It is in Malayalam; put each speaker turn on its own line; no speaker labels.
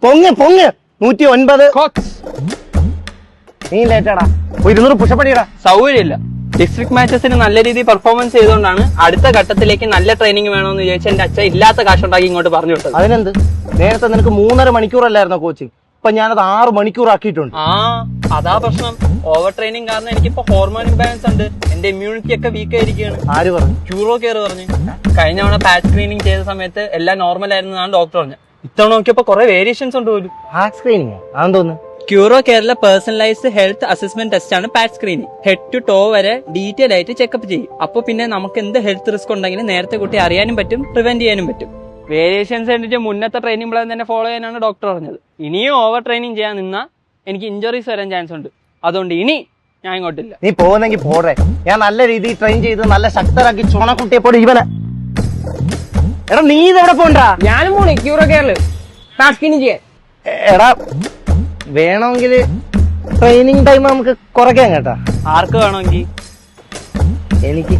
പൊങ്ങ് 109. നീ ലേറ്റാടാ. 200 പുഷപ്പ് അടിയടാ.
സൗകര്യമില്ല. ഡിസ്ട്രിക്ട് മാച്ചസിന് നല്ല രീതിയിൽ പെർഫോമൻസ് ചെയ്തുകൊണ്ടാണ് അടുത്ത ഘട്ടത്തിലേക്ക് നല്ല ട്രെയിനിങ് വേണമെന്ന് വിചാരിച്ച് എന്റെ അച്ഛൻ ഇല്ലാത്ത കാശുണ്ടാക്കി ഇങ്ങോട്ട് പറഞ്ഞു വിട്ടത്.
അതിനെന്ത്? നേരത്തെ നിനക്ക് 3.5 മണിക്കൂറല്ലായിരുന്നോ കോച്ചിങ്? ഇപ്പൊ ഞാനത് 6 മണിക്കൂർ ആക്കിയിട്ടുണ്ട്.
അതാ പ്രശ്നം. ഓവർ ട്രെയിനിങ് കാരണം എനിക്കിപ്പോ ഹോർമോൺ ഇംബാലൻസ് ഉണ്ട്. എന്റെ ഇമ്മ്യൂണിറ്റി ഒക്കെ വീക്ക് ആയിരിക്കുകയാണ്.
ആര് പറഞ്ഞു?
ക്യൂറോ കെയർ പറഞ്ഞു. കഴിഞ്ഞ തവണ പാച്ച് സ്ക്രീനിങ് ചെയ്ത സമയത്ത് എല്ലാം നോർമൽ ആയിരുന്നാണ് ഡോക്ടർ പറഞ്ഞത്. ഇത്തവണ നോക്കിയപ്പോ കുറെ വേരിയേഷൻസ് ഉണ്ട് പോലും.
ഹാർട്ട് സ്ക്രീനിങ് അതെന്ന് തോന്നുന്നു.
ക്യൂറോ കെയറിലെ പേഴ്സണലൈസ്ഡ് ഹെൽത്ത് അസസ്മെന്റ് ടെസ്റ്റ് ആണ് പാച്ച് സ്ക്രീനിങ്. ഹെഡ് ടു ടോ വരെ ഡീറ്റെയിൽ ആയിട്ട് ചെക്കപ്പ് ചെയ്യും. അപ്പൊ പിന്നെ നമുക്ക് എന്ത് ഹെൽത്ത് റിസ്ക് ഉണ്ടെങ്കിലും നേരത്തെ കുട്ടി അറിയാനും പറ്റും, പ്രിവെന്റ് ചെയ്യാനും പറ്റും. വേരിയേഷൻസ് കണ്ടിട്ട് മുന്നത്തെ ട്രെയിനിങ് പ്ലാൻ തന്നെ ഫോളോ ചെയ്യാനാണ് ഡോക്ടർ പറഞ്ഞത്. ഇനിയും ഓവർ ട്രെയിനിങ് ചെയ്യാൻ നിന്നാ എനിക്ക് ഇഞ്ചുറീസ് വരാൻ ചാൻസ് ഉണ്ട്. അതുകൊണ്ട് ഇനി ഞാൻ ഇങ്ങോട്ടില്ല.
നീ പോകുന്നെങ്കിൽ പോടേ. ഞാൻ നല്ല രീതിയിൽ ട്രെയിൻ ചെയ്ത് നല്ല ശക്തരാക്കി ചുണക്കുട്ടിയെ പോലെ ഇവനെ. എടാ നീ ഇതെവിടെ പോണ്ടാ?
ഞാനും പോണേ ക്യൂറോ കെയറില് പാച്ച് സ്ക്രീനിങ് ചെയ്യാൻ.
എടാ വേണമെങ്കിൽ ട്രെയിനിങ് ടൈം നമുക്ക് കുറയ്ക്കാം കേട്ടാ.
ആർക്ക് വേണമെങ്കിൽ?
എനിക്ക്